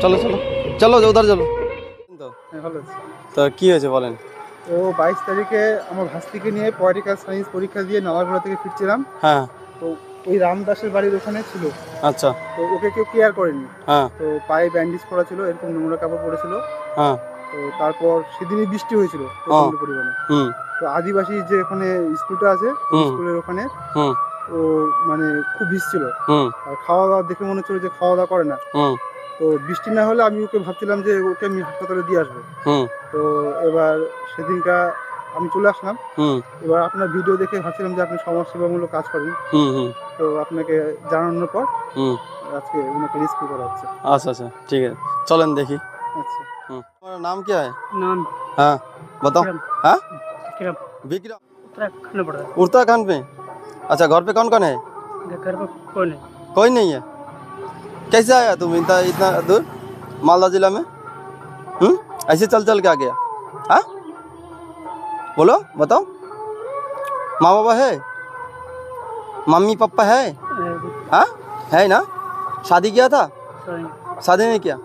চলো চলো চলো উধার চলো। তো ভালো আছে। তো কি হয়েছে বলেন। তো 22 তারিখে আমার ভাস্তিকে নিয়ে পলিটিক্যাল সায়েন্স পরীক্ষা দিয়ে নালাগোলা থেকে ফিরছিলাম। হ্যাঁ। তো ওই রামদাসের বাড়ির ওখানে ছিল। আচ্ছা। তো ওকে কেউ কেয়ার করেনি। হ্যাঁ তো পায়ে ব্যান্ডেজ করা ছিল, এরকম নোংরা কাপড় পরেছিল। হ্যাঁ তো তারপর সেদিনই বৃষ্টি হয়েছিল হ্যাঁ। প্রচণ্ড পরিমাণে। হুম তো আদিবাসী যে ওখানে স্কুলটা আছে, ওই হুম স্কুলের ওখানে হুম ও মানে খুব ভিজছিল। হুম আর খাওয়া দাওয়া দেখে মনে হচ্ছিল যে খাওয়া দাওয়া করে না। হুম তো বৃষ্টি না হলে আমি ওকে ভাবছিলাম যে ওকে আমি হাসপাতালে দিয়ে আসবো। হুম তো এবার সেদিনটা আমি চলে আসলাম। হুম এবার আপনার ভিডিও দেখে ভাবছিলাম যে আপনি সমাজসেবামূলক কাজ করেন। হুম হুম তো আপনাকে জানানোর পর হুম। আজকে ওনাকে রেস্কিউ করা হচ্ছে। अच्छा अच्छा ठीक है चलें देखी। আচ্ছা। तुम्हारा नाम क्या है। नाम हाँ बताओ। विक्रम। हाँ विक्रम विक्रम। उत्तराखंड पड़ रहा उत्तराखंड पे। अच्छा घर पे कौन कौन है। है। घर पर कौन है? कोई नहीं है। कैसे आया तुम इतना इतना दूर मालदा जिला में। ऐसे चल चल के आ गया। हाँ बोलो बताओ। माँ बाबा है मम्मी पापा है। हाँ है ना। शादी किया था। शादी नहीं किया।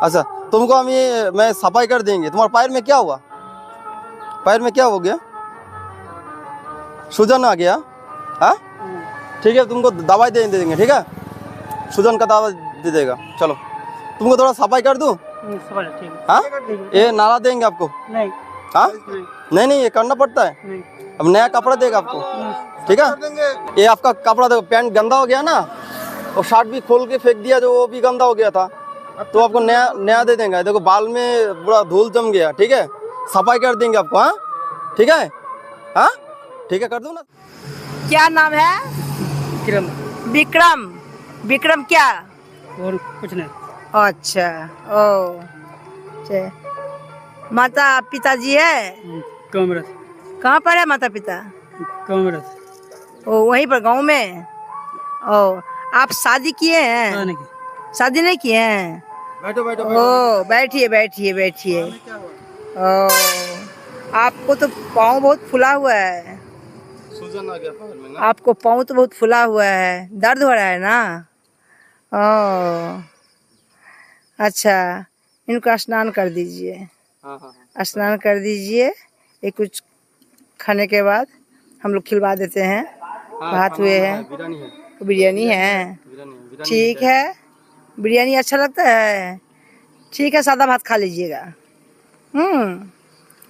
अच्छा तुमको हम ये मैं सफाई कर देंगे। तुम्हारे पैर में क्या हुआ। पैर में क्या हो गया। सूजन आ गया। हाँ ठीक है तुमको दवाई दे देंगे ठीक है। सूजन का दवा दे देगा चलो। तुमको थोड़ा सफाई कर दूँ। हाँ ये नाला देंगे आपको। नहीं। हाँ नहीं नहीं ये करना पड़ता है। नहीं। अब नया कपड़ा देगा आपको ठीक है। ये आपका कपड़ा देखो पैंट गंदा हो गया ना। और शर्ट भी खोल के फेंक दिया जो वो भी गंदा हो गया था। तो आपको नया नया दे देंगे। देखो बाल में पूरा धूल जम गया ठीक है। सफाई कर देंगे आपको। हाँ ठीक है। हाँ ठीक है कर दूँ ना। क्या नाम है? विक्रम। विक्रम। विक्रम क्या? और कुछ नहीं। अच्छा। ओ अच्छा। माता पिताजी है? कांग्रेस। कहाँ पर है माता पिता? कांग्रेस। ओ वहीं पर गांव में। ओ आप शादी किए हैं? शादी नहीं किए हैं? बैठो बैठो ओ बैठिए बैठिए बैठिए। ओ आपको तो पाँव बहुत फुला हुआ है। सूजन आ गया पैर में ना। आपको पाँव तो बहुत फुला हुआ है, दर्द हो रहा है ना। ओ अच्छा इनको स्नान कर दीजिए। हाँ हाँ स्नान कर दीजिए। ये कुछ खाने के बाद हम लोग खिलवा देते हैं। हाँ भात हुए हैं। बिरयानी है। बिरयानी है। बिरयानी ठीक है। बिरयानी अच्छा लगता है। ठीक है सादा भात खा लीजिएगा।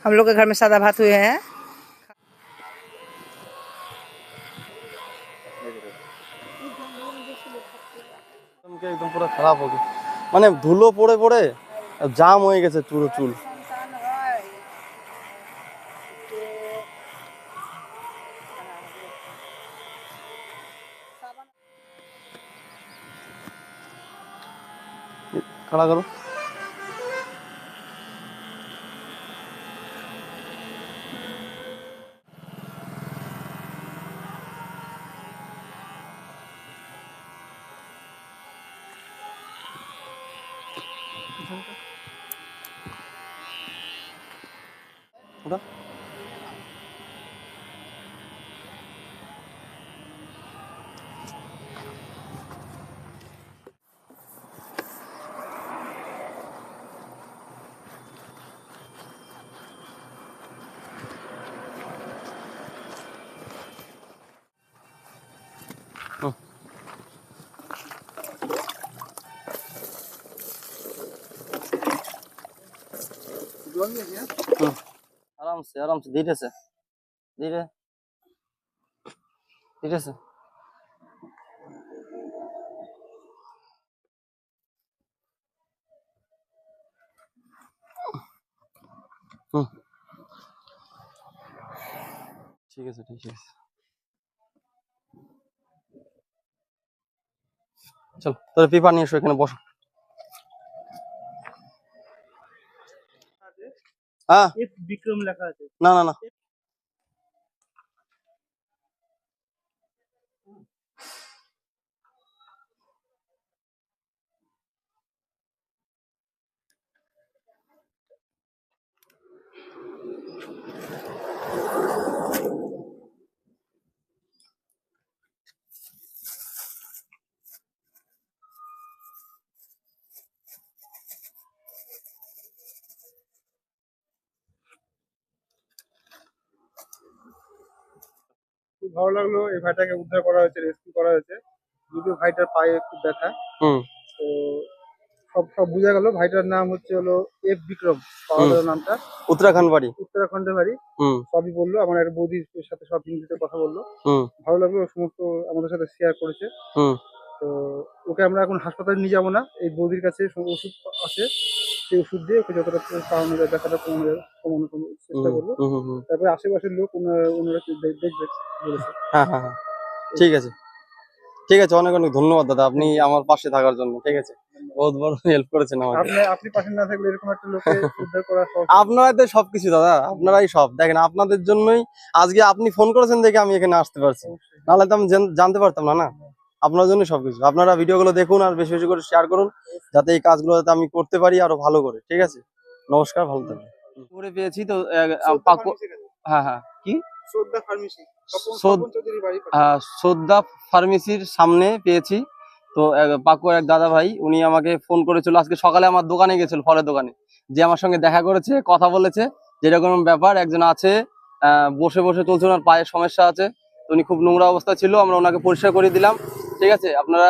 हम लोग के घर में सादा भात हुए हैं। একদম পুরো খারাপ হবে মানে ধুলো পড়ে পড়ে জাম হয়ে গেছে পুরো চুল। खड़ा करो। उठा। आराम से धीरे से धीरे धीरे से। ঠিক আছে ঠিক আছে চল তোর পেপার নিয়ে এসো এখানে বসো। हाँ বিক্রম লেখা আছে। ना ना ना খুব ভালো লাগলো, এই ভাইটাকে উদ্ধার করা হয়েছে, রেস্কিউ করা হয়েছে। যদিও ভাইটার পায়ে খুব ব্যথা। হুম তো সব সব বুঝা গেল। ভাইটার নাম হচ্ছে হলো এফ বিক্রম, পাওয়া গেল নামটা। উত্তরাখণ্ড বাড়ি। উত্তরাখণ্ডের বাড়ি। হুম সবই বললো, আমার এক বৌদির সাথে সব হিন্দিতে কথা বললো। হুম ভালো লাগলো, ও সমস্ত আমাদের সাথে শেয়ার করেছে। হুম তো ওকে আমরা এখন হাসপাতালে নিয়ে যাবো না, এই বৌদির কাছে ওষুধ আছে, সেই ওষুধ দিয়ে ওকে যতটা কমানো যায়, ব্যথাটা কমানোর চেষ্টা করবো। হুম হুম হুম। তারপরে আশেপাশের লোক ওনারা দেখবে বলেছে। হ্যাঁ হ্যাঁ হ্যাঁ, ঠিক আছে ঠিক আছে, অনেক অনেক ধন্যবাদ দাদা, আপনি আমার পাশে থাকার জন্য। ঠিক আছে, বহুত বড় হেল্প করেছেন আমাকে। আপনি পাশে না থাকলে এরকম একটা লোককে উদ্ধার করা সহজ। আপনারাই তো সবকিছু দাদা, আপনারাই সব। দেখেন, আপনাদের জন্যই আজকে আপনি ফোন করেছেন দেখে আমি এখানে আসতে পারছি, নাহলে তো আমি জানতে পারতাম না। না, আপনার জন্য সবকিছু। আপনারা ভিডিওগুলো দেখুন আর বেশি বেশি করে শেয়ার করুন, যাতে এই কাজগুলো যাতে আমি করতে পারি আরো ভালো করে। ঠিক আছে, নমস্কার, ভালো থাকবেন। করে পেয়েছি তো হ্যাঁ হ্যাঁ, কি শ্রদ্ধা ফার্মেসি, শ্রদ্ধা- চৌধুরীর বাড়ি। শ্রদ্ধা ফার্মেসির সামনে পেয়েছি। তো পাকুয়ার এক দাদা ভাই, উনি আমাকে ফোন করেছিল আজকে সকালে, আমার দোকানে গেছিল, ফলের দোকানে, যে আমার সঙ্গে দেখা করেছে, কথা বলেছে যেরকম ব্যাপার একজন আছে, বসে বসে চলছে, ওনার পায়ের সমস্যা আছে। তো উনি খুব নোংরা অবস্থা ছিল, আমরা ওনাকে পরিষ্কার করে দিলাম। ঠিক আছে, আপনারা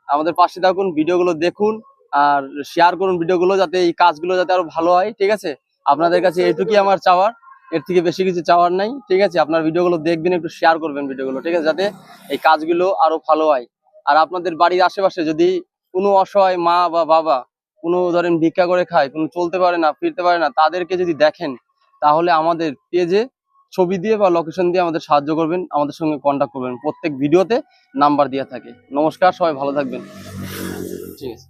আমাদের পাশে থাকুন, ভিডিওগুলো দেখুন আর শেয়ার করুন ভিডিওগুলো, যাতে এই কাজগুলো যাতে আরো ভালো হয়। ঠিক আছে, আপনাদের কাছে এটুকুই আমার চাওয়ার, এর থেকে বেশি কিছু চাওয়ার নাই। ঠিক আছে, আপনার ভিডিওগুলো দেখবেন, একটু শেয়ার করবেন ভিডিওগুলো। ঠিক আছে, যাতে এই কাজগুলো আরো ভালো হয়। আর আপনাদের বাড়ির আশেপাশে যদি কোনো অসহায় মা বা বাবা কোনো ধরেন ভিক্ষা করে খায়, কোনো চলতে পারে না, ফিরতে পারে না, তাদেরকে যদি দেখেন, তাহলে আমাদের পেজে ছবি দিয়ে বা লোকেশন দিয়ে আমাদের সাহায্য করবেন, আমাদের সঙ্গে কন্ট্যাক্ট করবেন। প্রত্যেক ভিডিওতে নাম্বার দেওয়া থাকে। নমস্কার, সবাই ভালো থাকবেন। ঠিক আছে,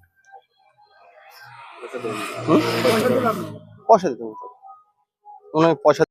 পয়সা দিতে হবে, পয়সা